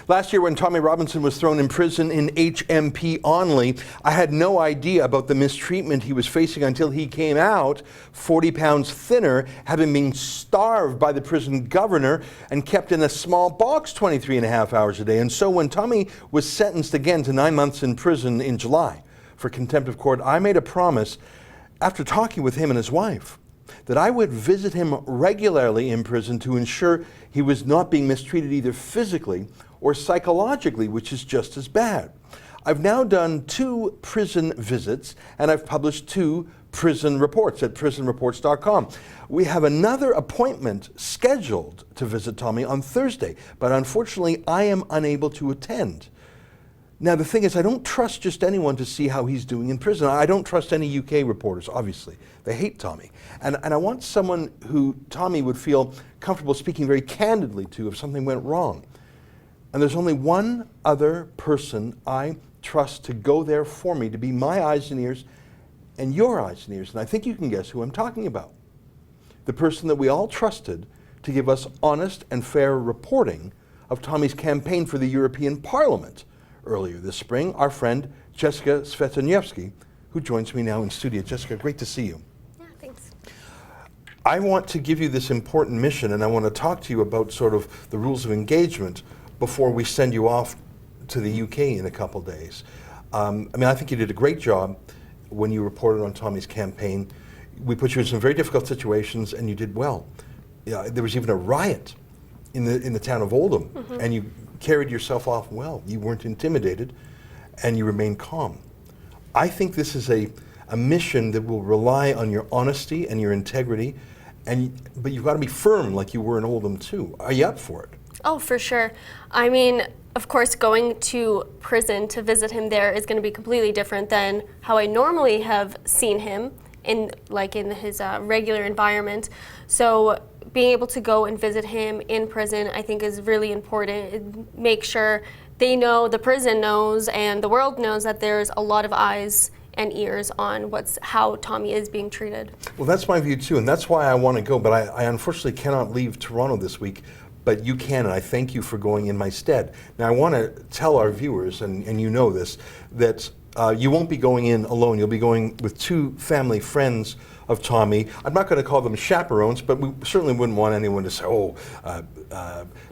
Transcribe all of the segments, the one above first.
Last year when Tommy Robinson was thrown in prison in HMP Onley, I had no idea about the mistreatment he was facing until he came out 40 pounds thinner, having been starved by the prison governor and kept in a small box 23 and a half hours a day. And so when Tommy was sentenced again to 9 months in prison in July for contempt of court, I made a promise after talking with him and his wife that I would visit him regularly in prison to ensure he was not being mistreated either physically or psychologically, which is just as bad. I've now done 2 prison visits, and I've published 2 prison reports at prisonreports.com. We have another appointment scheduled to visit Tommy on Thursday, but unfortunately I am unable to attend. Now the thing is, I don't trust just anyone to see how he's doing in prison. I don't trust any UK reporters, obviously. They hate Tommy. And I want someone who Tommy would feel comfortable speaking very candidly to if something went wrong. And there's only one other person I trust to go there for me, to be my eyes and ears and your eyes and ears. And I think you can guess who I'm talking about. The person that we all trusted to give us honest and fair reporting of Tommy's campaign for the European Parliament earlier this spring, our friend Jessica Swietoniowski, who joins me now in studio. Jessica, great to see you. Yeah, thanks. I want to give you this important mission, and I want to talk to you about sort of the rules of engagement before we send you off to the UK in a couple days. I think you did a great job when you reported on Tommy's campaign. We put you in some very difficult situations, and you did well. There was even a riot in the town of Oldham, and you carried yourself off well. You weren't intimidated, and you remained calm. I think this is a mission that will rely on your honesty and your integrity, but you've got to be firm like you were in Oldham too. Are you up for it? Oh, for sure. I mean, of course, going to prison to visit him there is going to be completely different than how I normally have seen him in his regular environment. So being able to go and visit him in prison, I think, is really important. Make sure they know, the prison knows, and the world knows that there's a lot of eyes and ears on how Tommy is being treated. Well, that's my view too, and that's why I want to go, but I unfortunately cannot leave Toronto this week. But you can, and I thank you for going in my stead. Now I want to tell our viewers, and you know this, that you won't be going in alone. You'll be going with 2 family friends of Tommy. I'm not going to call them chaperones, but we certainly wouldn't want anyone to say,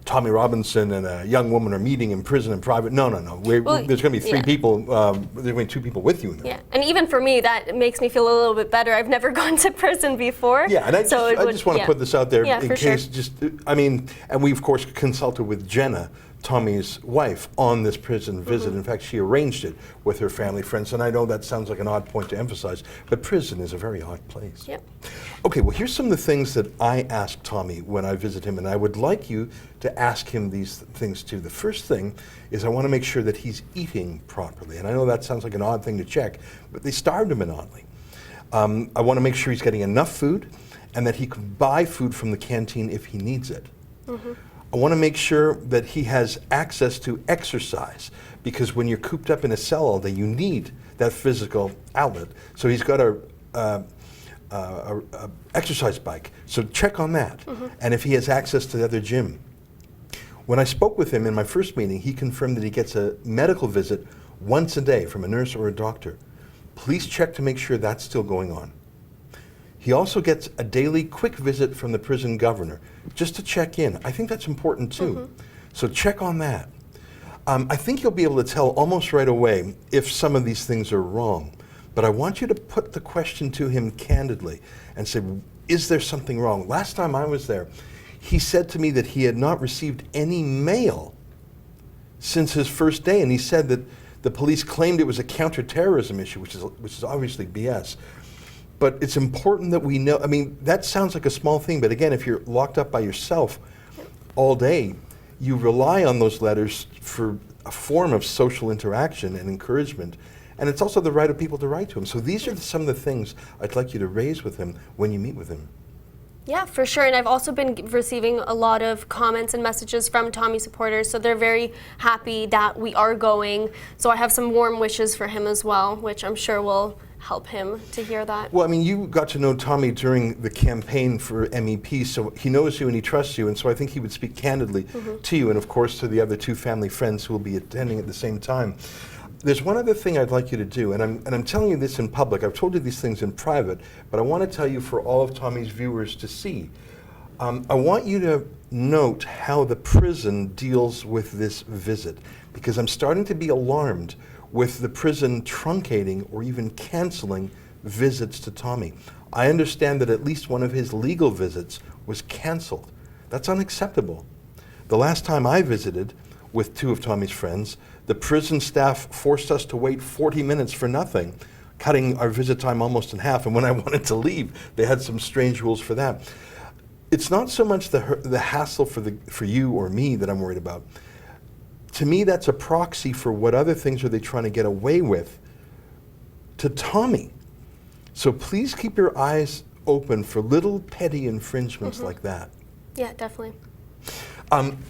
Tommy Robinson and a young woman are meeting in prison in private. No. There's going to be 3 people, there's going to be 2 people with you in there. Yeah, and even for me, that makes me feel a little bit better. I've never gone to prison before. Yeah, and I just want to put this out there in case, sure. And we of course consulted with Jenna, Tommy's wife, on this prison visit. In fact, she arranged it with her family friends, and I know that sounds like an odd point to emphasize, but prison is a very odd place. Yep. Okay, well, here's some of the things that I ask Tommy when I visit him, and I would like you to ask him these things too. The first thing is I want to make sure that he's eating properly, and I know that sounds like an odd thing to check, but they starved him in Onley. I want to make sure he's getting enough food and that he can buy food from the canteen if he needs it. I want to make sure that he has access to exercise, because when you're cooped up in a cell all day, you need that physical outlet. So he's got a exercise bike, so check on that. And if he has access to the other gym. When I spoke with him in my first meeting, he confirmed that he gets a medical visit once a day from a nurse or a doctor. Please check to make sure that's still going on. He also gets a daily quick visit from the prison governor, just to check in. I think that's important too. So check on that. I think you'll be able to tell almost right away if some of these things are wrong, but I want you to put the question to him candidly and say, is there something wrong? Last time I was there, he said to me that he had not received any mail since his first day, and he said that the police claimed it was a counterterrorism issue, which is obviously BS. But it's important that we know, that sounds like a small thing, but again, if you're locked up by yourself all day, you rely on those letters for a form of social interaction and encouragement, and it's also the right of people to write to him. So these are some of the things I'd like you to raise with him when you meet with him. Yeah, for sure. And I've also been receiving a lot of comments and messages from Tommy supporters, so they're very happy that we are going. So I have some warm wishes for him as well, which I'm sure will help him to hear that. Well, I mean, you got to know Tommy during the campaign for MEP, so he knows you and he trusts you, and so I think he would speak candidly to you, and of course to the other two family friends who will be attending at the same time. There's one other thing I'd like you to do, and I'm telling you this in public. I've told you these things in private, but I want to tell you for all of Tommy's viewers to see. I want you to note how the prison deals with this visit, because I'm starting to be alarmed with the prison truncating or even canceling visits to Tommy. I understand that at least one of his legal visits was canceled. That's unacceptable. The last time I visited with two of Tommy's friends, the prison staff forced us to wait 40 minutes for nothing, cutting our visit time almost in half. And when I wanted to leave, they had some strange rules for that. It's not so much the hassle for you or me that I'm worried about. To me, that's a proxy for what other things are they trying to get away with to Tommy. So please keep your eyes open for little petty infringements like that. Yeah, definitely.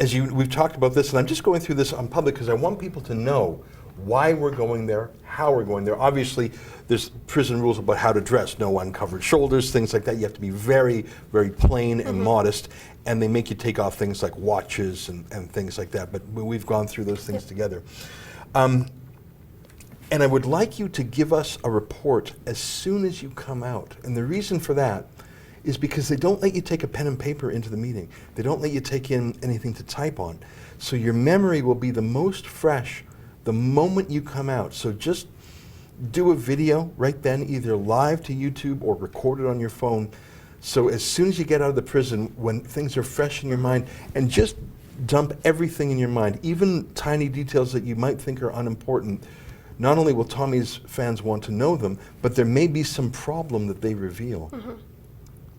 We've talked about this, and I'm just going through this on public because I want people to know why we're going there, how we're going there. Obviously, there's prison rules about how to dress, no uncovered shoulders, things like that. You have to be very, very plain and modest, and they make you take off things like watches and things like that, but we've gone through those things together. And I would like you to give us a report as soon as you come out. And the reason for that is because they don't let you take a pen and paper into the meeting. They don't let you take in anything to type on. So your memory will be the most fresh the moment you come out. So just do a video right then, either live to YouTube or record it on your phone. So as soon as you get out of the prison, when things are fresh in your mind, and just dump everything in your mind, even tiny details that you might think are unimportant. Not only will Tommy's fans want to know them, but there may be some problem that they reveal.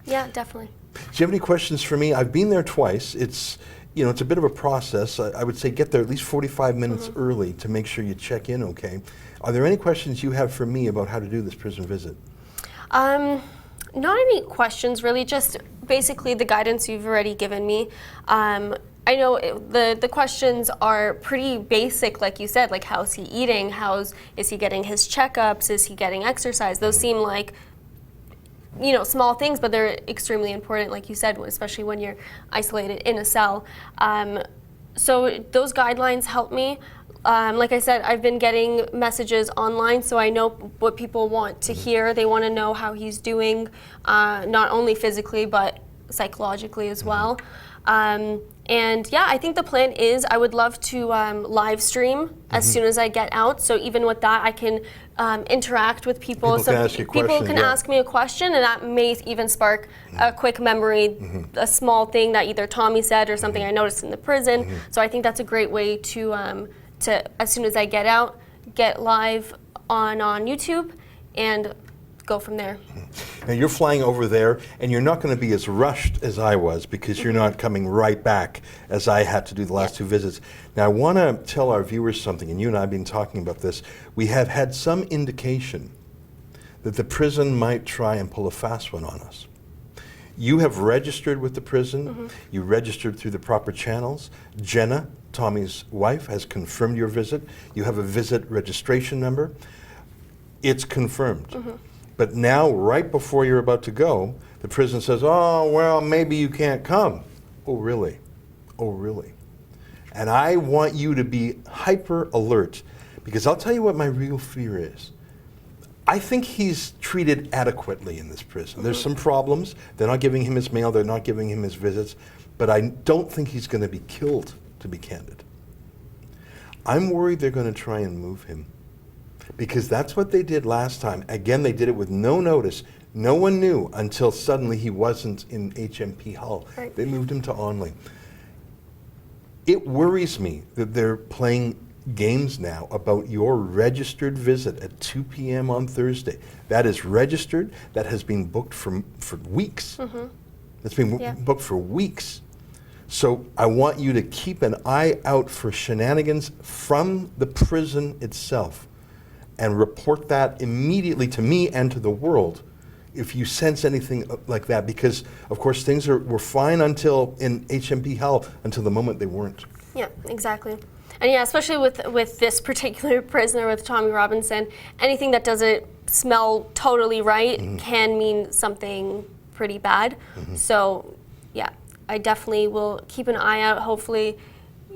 Yeah, definitely. Do you have any questions for me? I've been there twice. It's a bit of a process. I would say get there at least 45 minutes early to make sure you check in okay. Are there any questions you have for me about how to do this prison visit? Not any questions really, just basically the guidance you've already given me. I know the questions are pretty basic, like you said, like how's he eating, is he getting his checkups, is he getting exercise? Those seem like, small things, but they're extremely important, like you said, especially when you're isolated in a cell. So those guidelines help me. Like I said, I've been getting messages online, so I know what people want to hear. They want to know how he's doing, not only physically, but psychologically as well. And yeah, I think the plan is I would love to live stream as soon as I get out. So even with that, I can interact with people. People can ask you people questions, can yeah. ask me a question, and that may even spark a quick memory, a small thing that either Tommy said or something I noticed in the prison. So I think that's a great way to as soon as I get out, get live on YouTube and go from there. Now you're flying over there, and you're not going to be as rushed as I was because you're not coming right back as I had to do the last two visits. Now I want to tell our viewers something, and you and I have been talking about this. We have had some indication that the prison might try and pull a fast one on us. You have registered with the prison. You registered through the proper channels. Jenna, Tommy's wife, has confirmed your visit. You have a visit registration number. It's confirmed. But now, right before you're about to go, the prison says, oh, well, maybe you can't come. Oh, really? Oh, really? And I want you to be hyper alert, because I'll tell you what my real fear is. I think he's treated adequately in this prison. There's some problems. They're not giving him his mail. They're not giving him his visits. But I don't think he's going to be killed, to be candid. I'm worried they're going to try and move him, because that's what they did last time. Again, they did it with no notice. No one knew until suddenly he wasn't in HMP Hull. Right. They moved him to Onley. It worries me that they're playing games now about your registered visit at 2 p.m. on Thursday. That is registered. That has been booked for weeks. That's been booked for weeks. So I want you to keep an eye out for shenanigans from the prison itself, and report that immediately to me and to the world if you sense anything like that, because of course things were fine until in HMP Hull until the moment they weren't. Yeah, exactly. And yeah, especially with this particular prisoner, with Tommy Robinson, anything that doesn't smell totally right can mean something pretty bad. So yeah, I definitely will keep an eye out. Hopefully,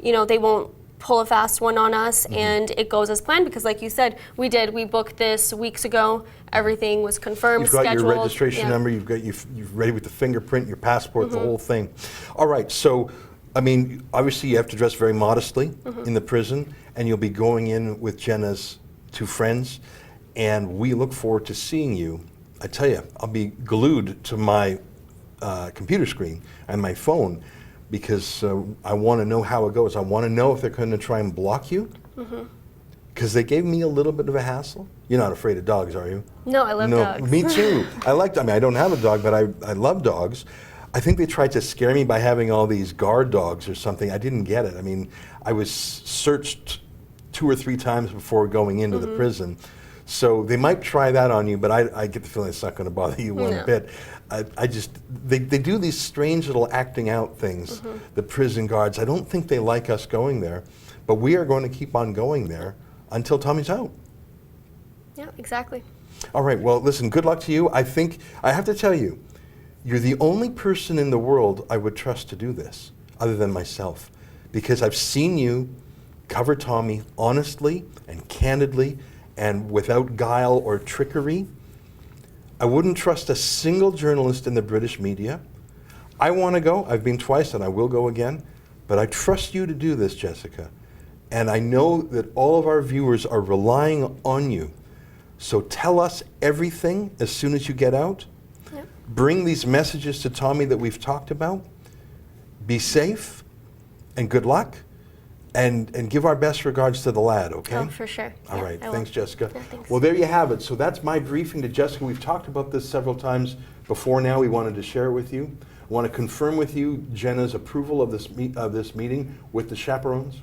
they won't pull a fast one on us and it goes as planned, because like you said, we booked this weeks ago. Everything was confirmed, You've got scheduled. your registration number, you've ready with the fingerprint, your passport, the whole thing. All right, so I mean, obviously you have to dress very modestly in the prison, and you'll be going in with Jenna's 2 friends, and we look forward to seeing you. I tell you, I'll be glued to my computer screen and my phone, because I want to know how it goes. I want to know if they're going to try and block you, because they gave me a little bit of a hassle. You're not afraid of dogs, are you? No, I love dogs. Me too. I mean, I don't have a dog, but I love dogs. I think they tried to scare me by having all these guard dogs or something. I didn't get it. I mean, I was searched 2 or 3 times before going into the prison. So they might try that on you, but I get the feeling it's not going to bother you one bit. They do these strange little acting out things, the prison guards. I don't think they like us going there, but we are going to keep on going there until Tommy's out. Yeah, exactly. All right, well, listen, good luck to you. I think, I have to tell you, you're the only person in the world I would trust to do this, other than myself, because I've seen you cover Tommy honestly and candidly and without guile or trickery. I wouldn't trust a single journalist in the British media. I want to go. I've been twice and I will go again. But I trust you to do this, Jessica. And I know that all of our viewers are relying on you. So tell us everything as soon as you get out. Yep. Bring these messages to Tommy that we've talked about. Be safe and good luck. And give our best regards to the lad, okay? Oh, for sure. All right, thanks, Jessica. Yeah, thanks. Well, there you have it. So that's my briefing to Jessica. We've talked about this several times before now. We wanted to share it with you. I want to confirm with you Jenna's approval of this meeting with the chaperones.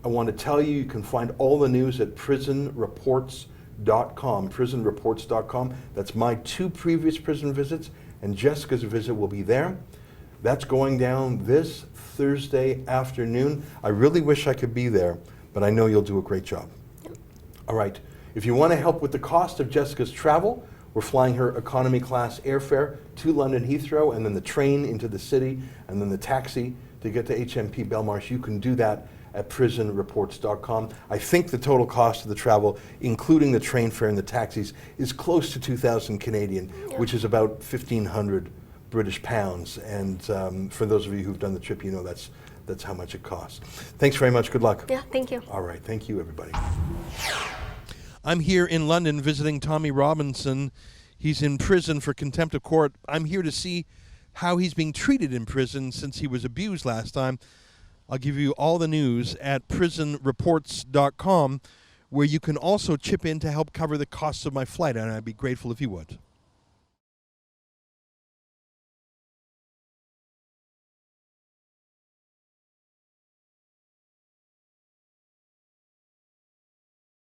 I want to tell you, you can find all the news at prisonreports.com, prisonreports.com. That's my 2 previous prison visits, and Jessica's visit will be there. That's going down this Thursday afternoon. I really wish I could be there, but I know you'll do a great job. Yep. All right. If you want to help with the cost of Jessica's travel, we're flying her economy class airfare to London Heathrow, and then the train into the city, and then the taxi to get to HMP Belmarsh. You can do that at prisonreports.com. I think the total cost of the travel, including the train fare and the taxis, is close to 2,000 Canadian, which is about 1,500 British pounds, and for those of you who've done the trip, you know that's how much it costs. Thanks very much. Good luck. Yeah, thank you. All right. Thank you, everybody. I'm here in London visiting Tommy Robinson. He's in prison for contempt of court. I'm here to see how he's being treated in prison since he was abused last time. I'll give you all the news at prisonreports.com, where you can also chip in to help cover the costs of my flight, and I'd be grateful if you would.